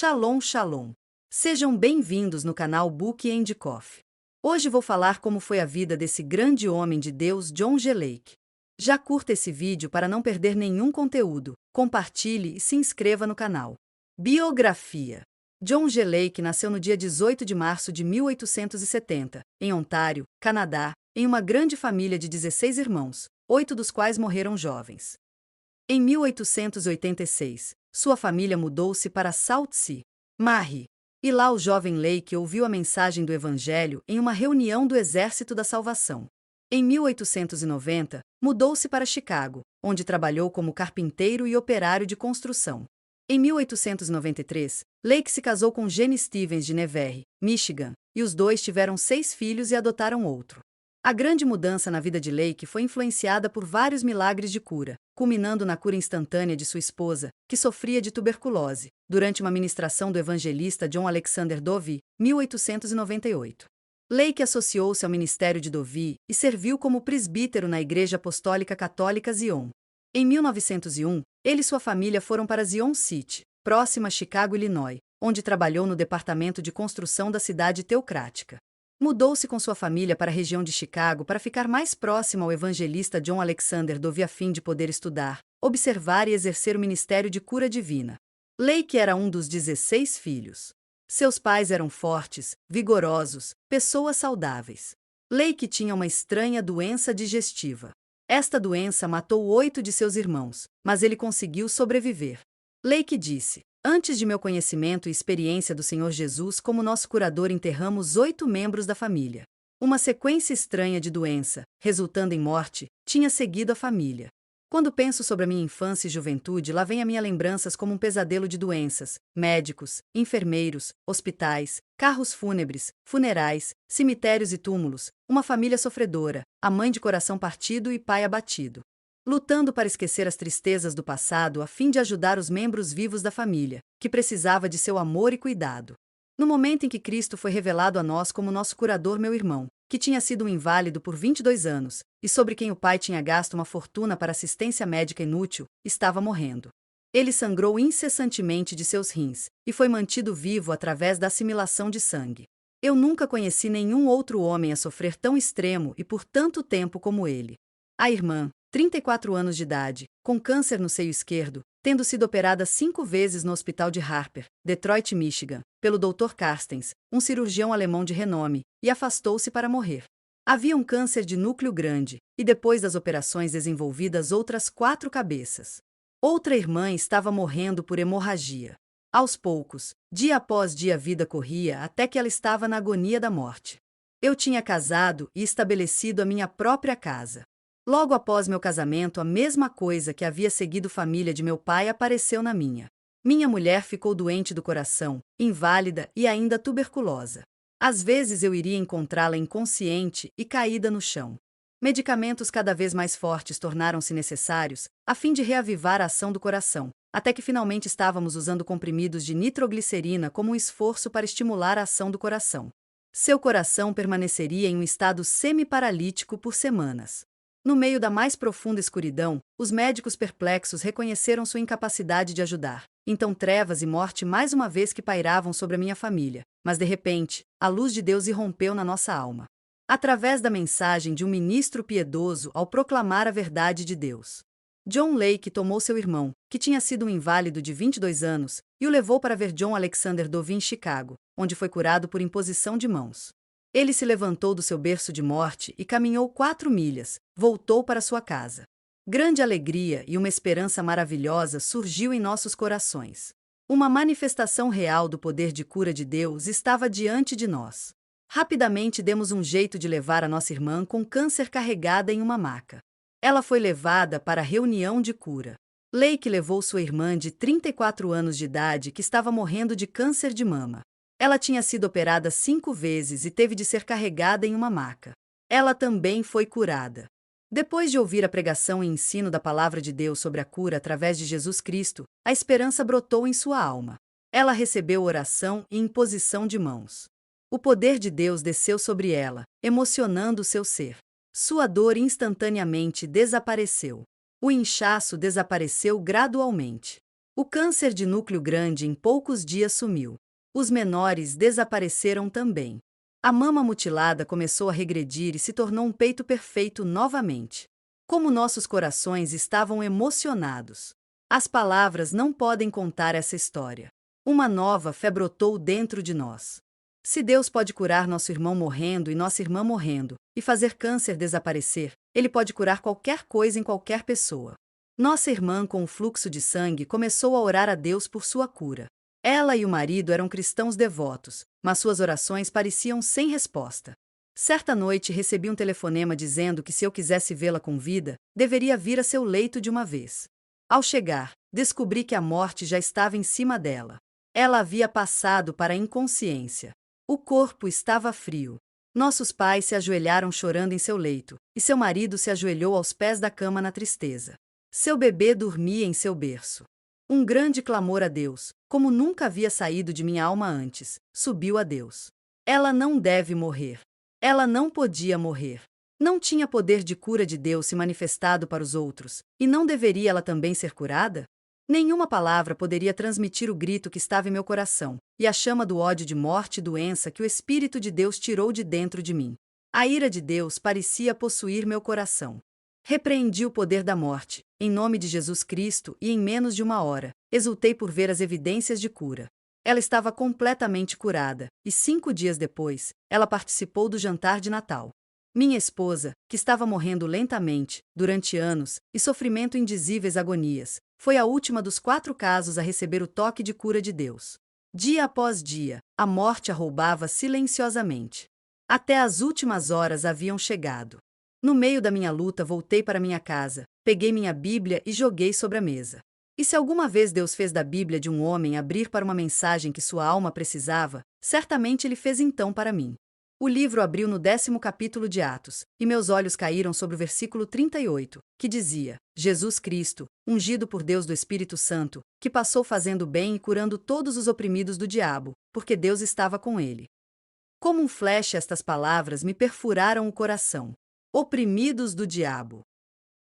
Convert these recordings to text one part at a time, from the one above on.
Shalom, shalom. Sejam bem-vindos no canal Book and Coffee. Hoje vou falar como foi a vida desse grande homem de Deus, John G. Lake. Já curta esse vídeo para não perder nenhum conteúdo, compartilhe e se inscreva no canal. Biografia. John G. Lake nasceu no dia 18 de março de 1870, em Ontário, Canadá, em uma grande família de 16 irmãos, 8 dos quais morreram jovens. Em 1886, sua família mudou-se para South Sea, Marie, e lá o jovem Lake ouviu a mensagem do Evangelho em uma reunião do Exército da Salvação. Em 1890, mudou-se para Chicago, onde trabalhou como carpinteiro e operário de construção. Em 1893, Lake se casou com Jenny Stevens de Nevers, Michigan, e os dois tiveram 6 filhos e adotaram outro. A grande mudança na vida de Lake foi influenciada por vários milagres de cura, culminando na cura instantânea de sua esposa, que sofria de tuberculose, durante uma ministração do evangelista John Alexander Dowie, 1898. Lake associou-se ao ministério de Dowie e serviu como presbítero na Igreja Apostólica Católica Zion. Em 1901, ele e sua família foram para Zion City, próxima a Chicago, Illinois, onde trabalhou no departamento de construção da cidade teocrática. Mudou-se com sua família para a região de Chicago para ficar mais próximo ao evangelista John Alexander Dowie a fim de poder estudar, observar e exercer o ministério de cura divina. Lake era um dos 16 filhos. Seus pais eram fortes, vigorosos, pessoas saudáveis. Lake tinha uma estranha doença digestiva. Esta doença matou 8 de seus irmãos, mas ele conseguiu sobreviver. Lake disse: "Antes de meu conhecimento e experiência do Senhor Jesus como nosso curador, enterramos 8 membros da família. Uma sequência estranha de doença, resultando em morte, tinha seguido a família. Quando penso sobre a minha infância e juventude, lá vem a minha lembranças como um pesadelo de doenças, médicos, enfermeiros, hospitais, carros fúnebres, funerais, cemitérios e túmulos, uma família sofredora, a mãe de coração partido e pai abatido. Lutando para esquecer as tristezas do passado a fim de ajudar os membros vivos da família, que precisava de seu amor e cuidado. No momento em que Cristo foi revelado a nós como nosso curador, meu irmão, que tinha sido um inválido por 22 anos, e sobre quem o pai tinha gasto uma fortuna para assistência médica inútil, estava morrendo. Ele sangrou incessantemente de seus rins, e foi mantido vivo através da assimilação de sangue. Eu nunca conheci nenhum outro homem a sofrer tão extremo e por tanto tempo como ele. A irmã, 34 anos de idade, com câncer no seio esquerdo, tendo sido operada 5 vezes no hospital de Harper, Detroit, Michigan, pelo Dr. Carstens, um cirurgião alemão de renome, e afastou-se para morrer. Havia um câncer de núcleo grande, e depois das operações desenvolvidas outras 4 cabeças. Outra irmã estava morrendo por hemorragia. Aos poucos, dia após dia a vida corria até que ela estava na agonia da morte. Eu tinha casado e estabelecido a minha própria casa. Logo após meu casamento, a mesma coisa que havia seguido a família de meu pai apareceu na minha. Minha mulher ficou doente do coração, inválida e ainda tuberculosa. Às vezes eu iria encontrá-la inconsciente e caída no chão. Medicamentos cada vez mais fortes tornaram-se necessários, a fim de reavivar a ação do coração, até que finalmente estávamos usando comprimidos de nitroglicerina como um esforço para estimular a ação do coração. Seu coração permaneceria em um estado semi-paralítico por semanas. No meio da mais profunda escuridão, os médicos perplexos reconheceram sua incapacidade de ajudar. Então trevas e morte mais uma vez que pairavam sobre a minha família. Mas de repente, a luz de Deus irrompeu na nossa alma. Através da mensagem de um ministro piedoso ao proclamar a verdade de Deus. John Lake tomou seu irmão, que tinha sido um inválido de 22 anos, e o levou para ver John Alexander Dowie em Chicago, onde foi curado por imposição de mãos. Ele se levantou do seu berço de morte e caminhou 4 milhas, voltou para sua casa. Grande alegria e uma esperança maravilhosa surgiu em nossos corações. Uma manifestação real do poder de cura de Deus estava diante de nós. Rapidamente demos um jeito de levar a nossa irmã com câncer carregada em uma maca. Ela foi levada para a reunião de cura. Lake levou sua irmã de 34 anos de idade que estava morrendo de câncer de mama. Ela tinha sido operada 5 vezes e teve de ser carregada em uma maca. Ela também foi curada. Depois de ouvir a pregação e ensino da palavra de Deus sobre a cura através de Jesus Cristo, a esperança brotou em sua alma. Ela recebeu oração e imposição de mãos. O poder de Deus desceu sobre ela, emocionando seu ser. Sua dor instantaneamente desapareceu. O inchaço desapareceu gradualmente. O câncer de núcleo grande em poucos dias sumiu. Os menores desapareceram também. A mama mutilada começou a regredir e se tornou um peito perfeito novamente. Como nossos corações estavam emocionados. As palavras não podem contar essa história. Uma nova fé brotou dentro de nós. Se Deus pode curar nosso irmão morrendo e nossa irmã morrendo, e fazer câncer desaparecer, Ele pode curar qualquer coisa em qualquer pessoa. Nossa irmã com o fluxo de sangue começou a orar a Deus por sua cura. Ela e o marido eram cristãos devotos, mas suas orações pareciam sem resposta. Certa noite recebi um telefonema dizendo que se eu quisesse vê-la com vida, deveria vir a seu leito de uma vez. Ao chegar, descobri que a morte já estava em cima dela. Ela havia passado para a inconsciência. O corpo estava frio. Nossos pais se ajoelharam chorando em seu leito, e seu marido se ajoelhou aos pés da cama na tristeza. Seu bebê dormia em seu berço. Um grande clamor a Deus, como nunca havia saído de minha alma antes, subiu a Deus. Ela não deve morrer. Ela não podia morrer. Não tinha poder de cura de Deus se manifestado para os outros, e não deveria ela também ser curada? Nenhuma palavra poderia transmitir o grito que estava em meu coração, e a chama do ódio de morte e doença que o Espírito de Deus tirou de dentro de mim. A ira de Deus parecia possuir meu coração. Repreendi o poder da morte, em nome de Jesus Cristo, e em menos de uma hora, exultei por ver as evidências de cura. Ela estava completamente curada, e 5 dias depois, ela participou do jantar de Natal. Minha esposa, que estava morrendo lentamente, durante anos, e sofrimento indizíveis agonias, foi a última dos 4 casos a receber o toque de cura de Deus. Dia após dia, a morte a roubava silenciosamente. Até as últimas horas haviam chegado. No meio da minha luta voltei para minha casa, peguei minha Bíblia e joguei sobre a mesa. E se alguma vez Deus fez da Bíblia de um homem abrir para uma mensagem que sua alma precisava, certamente Ele fez então para mim. O livro abriu no 10º capítulo de Atos, e meus olhos caíram sobre o versículo 38, que dizia: Jesus Cristo, ungido por Deus do Espírito Santo, que passou fazendo bem e curando todos os oprimidos do diabo, porque Deus estava com ele. Como um flecha estas palavras me perfuraram o coração. Oprimidos do diabo.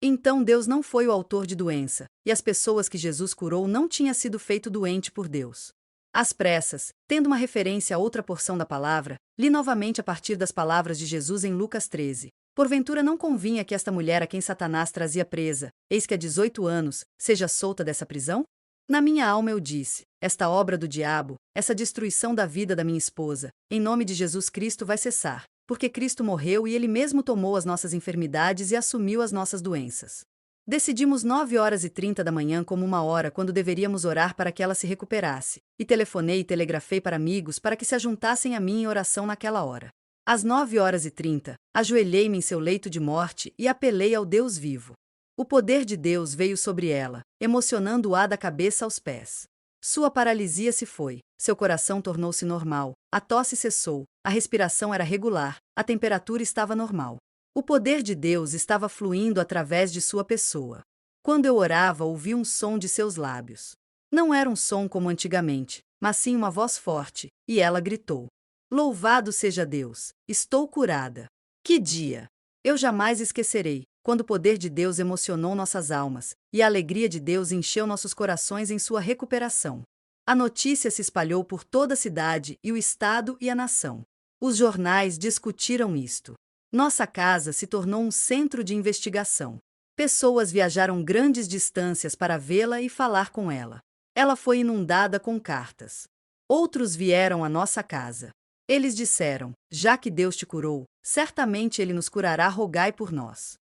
Então Deus não foi o autor de doença, e as pessoas que Jesus curou não tinham sido feito doente por Deus. Às pressas, tendo uma referência a outra porção da palavra, li novamente a partir das palavras de Jesus em Lucas 13. Porventura não convinha que esta mulher a quem Satanás trazia presa, eis que há 18 anos, seja solta dessa prisão? Na minha alma eu disse, esta obra do diabo, essa destruição da vida da minha esposa, em nome de Jesus Cristo vai cessar, porque Cristo morreu e Ele mesmo tomou as nossas enfermidades e assumiu as nossas doenças. Decidimos 9h30 da manhã como uma hora quando deveríamos orar para que ela se recuperasse, e telefonei e telegrafei para amigos para que se ajuntassem a mim em oração naquela hora. Às 9h30, ajoelhei-me em seu leito de morte e apelei ao Deus vivo. O poder de Deus veio sobre ela, emocionando-a da cabeça aos pés. Sua paralisia se foi, seu coração tornou-se normal, a tosse cessou, a respiração era regular, a temperatura estava normal. O poder de Deus estava fluindo através de sua pessoa. Quando eu orava, ouvi um som de seus lábios. Não era um som como antigamente, mas sim uma voz forte, e ela gritou: Louvado seja Deus, estou curada. Que dia! Eu jamais esquecerei, quando o poder de Deus emocionou nossas almas, e a alegria de Deus encheu nossos corações em sua recuperação. A notícia se espalhou por toda a cidade e o estado e a nação. Os jornais discutiram isto. Nossa casa se tornou um centro de investigação. Pessoas viajaram grandes distâncias para vê-la e falar com ela. Ela foi inundada com cartas. Outros vieram à nossa casa. Eles disseram: já que Deus te curou, certamente Ele nos curará, rogai por nós.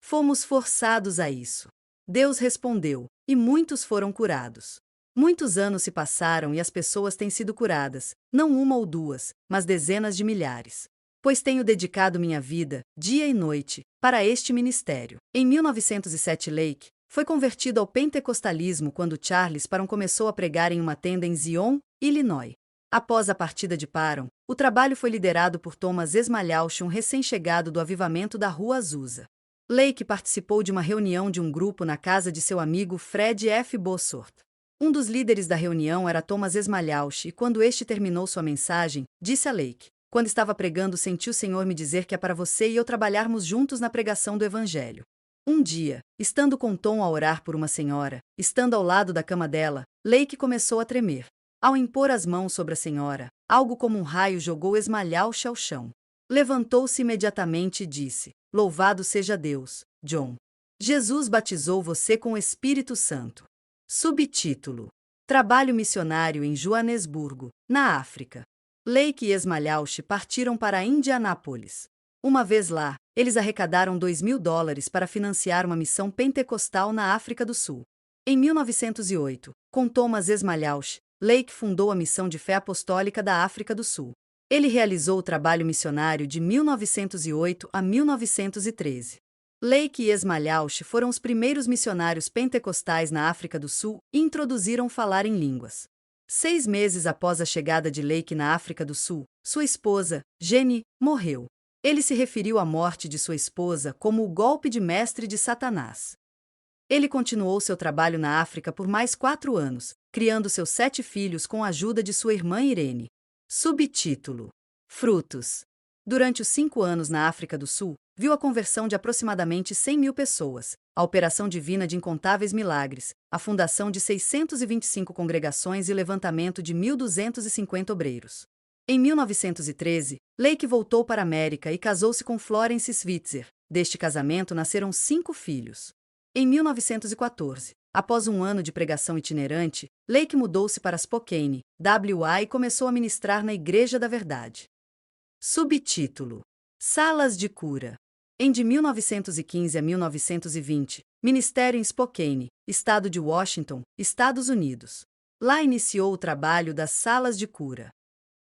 Fomos forçados a isso. Deus respondeu, e muitos foram curados. Muitos anos se passaram e as pessoas têm sido curadas, não uma ou duas, mas dezenas de milhares. Pois tenho dedicado minha vida, dia e noite, para este ministério. Em 1907, Lake foi convertido ao pentecostalismo quando Charles Parham começou a pregar em uma tenda em Zion, Illinois. Após a partida de Parham, o trabalho foi liderado por Thomas S. Malhausch, um recém-chegado do avivamento da Rua Azusa. Lake participou de uma reunião de um grupo na casa de seu amigo Fred F. Bosworth. Um dos líderes da reunião era Thomas S. Malhausch, e quando este terminou sua mensagem, disse a Lake: quando estava pregando, senti o Senhor me dizer que é para você e eu trabalharmos juntos na pregação do Evangelho. Um dia, estando com Tom a orar por uma senhora, estando ao lado da cama dela, Lake começou a tremer. Ao impor as mãos sobre a senhora, algo como um raio jogou esmalhalte ao chão. Levantou-se imediatamente e disse: Louvado seja Deus, John. Jesus batizou você com o Espírito Santo. Subtítulo: Trabalho missionário em Joanesburgo, na África. Lake e Esmalhalte partiram para Indianápolis. Uma vez lá, eles arrecadaram $2.000 para financiar uma missão pentecostal na África do Sul. Em 1908, com Thomas Esmalhalte, Lake fundou a Missão de Fé Apostólica da África do Sul. Ele realizou o trabalho missionário de 1908 a 1913. Lake e Esmalhalte foram os primeiros missionários pentecostais na África do Sul e introduziram falar em línguas. 6 meses após a chegada de Lake na África do Sul, sua esposa, Jenny, morreu. Ele se referiu à morte de sua esposa como o golpe de mestre de Satanás. Ele continuou seu trabalho na África por mais 4 anos, criando seus 7 filhos com a ajuda de sua irmã Irene. Subtítulo: Frutos. Durante os 5 anos na África do Sul, viu a conversão de aproximadamente 100.000 pessoas, a operação divina de incontáveis milagres, a fundação de 625 congregações e levantamento de 1.250 obreiros. Em 1913, Lake voltou para a América e casou-se com Florence Switzer. Deste casamento nasceram 5 filhos. Em 1914, após um ano de pregação itinerante, Lake mudou-se para Spokane, WA e começou a ministrar na Igreja da Verdade. Subtítulo: Salas de cura. De 1915 a 1920, ministério em Spokane, estado de Washington, Estados Unidos. Lá iniciou o trabalho das salas de cura.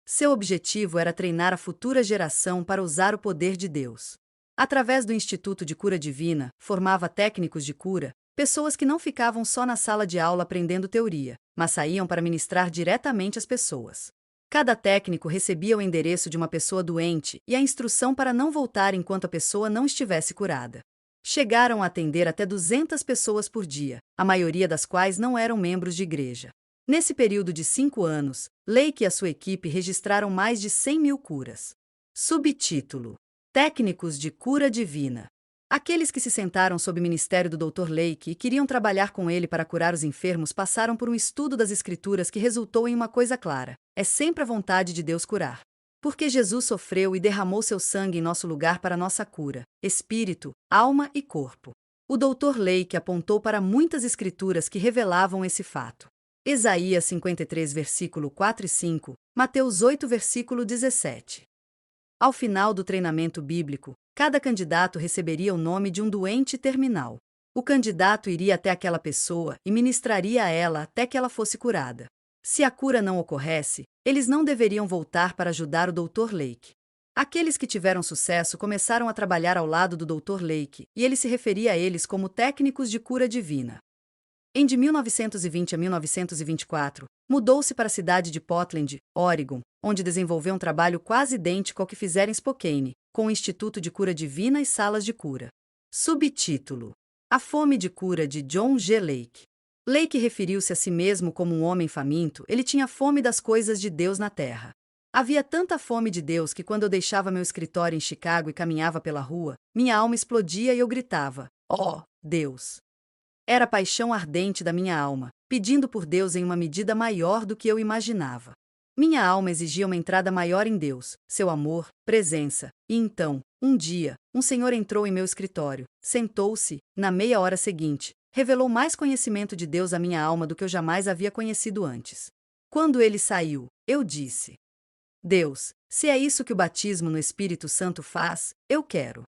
Seu objetivo era treinar a futura geração para usar o poder de Deus. Através do Instituto de Cura Divina, formava técnicos de cura, pessoas que não ficavam só na sala de aula aprendendo teoria, mas saíam para ministrar diretamente às pessoas. Cada técnico recebia o endereço de uma pessoa doente e a instrução para não voltar enquanto a pessoa não estivesse curada. Chegaram a atender até 200 pessoas por dia, a maioria das quais não eram membros de igreja. Nesse período de 5 anos, Lake e a sua equipe registraram mais de 100.000 curas. Subtítulo: Técnicos de cura divina. Aqueles que se sentaram sob o ministério do Dr. Lake e queriam trabalhar com ele para curar os enfermos passaram por um estudo das Escrituras que resultou em uma coisa clara: é sempre a vontade de Deus curar. Porque Jesus sofreu e derramou seu sangue em nosso lugar para nossa cura, espírito, alma e corpo. O Dr. Lake apontou para muitas escrituras que revelavam esse fato. Isaías 53, versículo 4 e 5, Mateus 8, versículo 17. Ao final do treinamento bíblico, cada candidato receberia o nome de um doente terminal. O candidato iria até aquela pessoa e ministraria a ela até que ela fosse curada. Se a cura não ocorresse, eles não deveriam voltar para ajudar o Dr. Lake. Aqueles que tiveram sucesso começaram a trabalhar ao lado do Dr. Lake, e ele se referia a eles como técnicos de cura divina. De 1920 a 1924, mudou-se para a cidade de Portland, Oregon, onde desenvolveu um trabalho quase idêntico ao que fizera em Spokane, com o Instituto de Cura Divina e salas de cura. Subtítulo: A fome de cura de John G. Lake. Lake referiu-se a si mesmo como um homem faminto. Ele tinha fome das coisas de Deus na terra. Havia tanta fome de Deus que quando eu deixava meu escritório em Chicago e caminhava pela rua, minha alma explodia e eu gritava: "Oh, Deus!" Era a paixão ardente da minha alma, pedindo por Deus em uma medida maior do que eu imaginava. Minha alma exigia uma entrada maior em Deus, seu amor, presença, e então, um dia, um senhor entrou em meu escritório, sentou-se, na meia hora seguinte, revelou mais conhecimento de Deus à minha alma do que eu jamais havia conhecido antes. Quando ele saiu, eu disse: Deus, se é isso que o batismo no Espírito Santo faz, eu quero.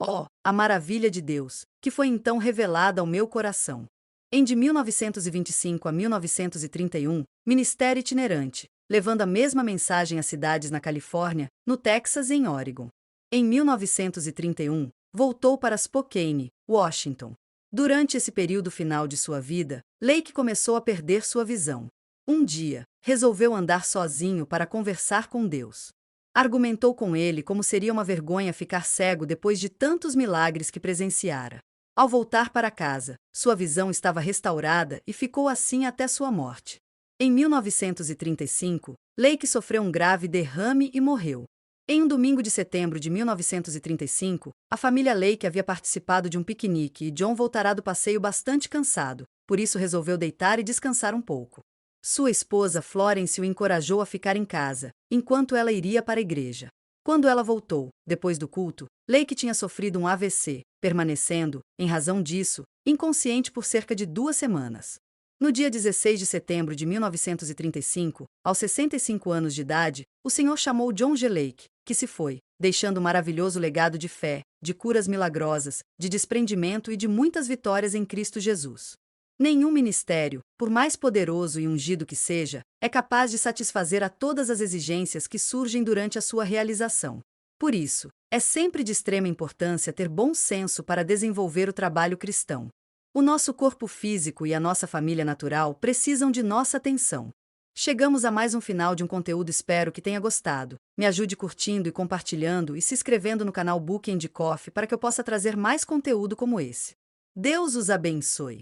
Oh, a maravilha de Deus, que foi então revelada ao meu coração. De 1925 a 1931, ministério itinerante, levando a mesma mensagem a cidades na Califórnia, no Texas e em Oregon. Em 1931, voltou para Spokane, Washington. Durante esse período final de sua vida, Lake começou a perder sua visão. Um dia, resolveu andar sozinho para conversar com Deus. Argumentou com ele como seria uma vergonha ficar cego depois de tantos milagres que presenciara. Ao voltar para casa, sua visão estava restaurada e ficou assim até sua morte. Em 1935, Lake sofreu um grave derrame e morreu. Em um domingo de setembro de 1935, a família Lake havia participado de um piquenique e John voltará do passeio bastante cansado, por isso resolveu deitar e descansar um pouco. Sua esposa Florence o encorajou a ficar em casa, enquanto ela iria para a igreja. Quando ela voltou, depois do culto, Lake tinha sofrido um AVC, permanecendo, em razão disso, inconsciente por cerca de 2 semanas. No dia 16 de setembro de 1935, aos 65 anos de idade, o Senhor chamou John G. Lake, que se foi, deixando um maravilhoso legado de fé, de curas milagrosas, de desprendimento e de muitas vitórias em Cristo Jesus. Nenhum ministério, por mais poderoso e ungido que seja, é capaz de satisfazer a todas as exigências que surgem durante a sua realização. Por isso, é sempre de extrema importância ter bom senso para desenvolver o trabalho cristão. O nosso corpo físico e a nossa família natural precisam de nossa atenção. Chegamos a mais um final de um conteúdo, espero que tenha gostado. Me ajude curtindo e compartilhando e se inscrevendo no canal Book and Coffee para que eu possa trazer mais conteúdo como esse. Deus os abençoe.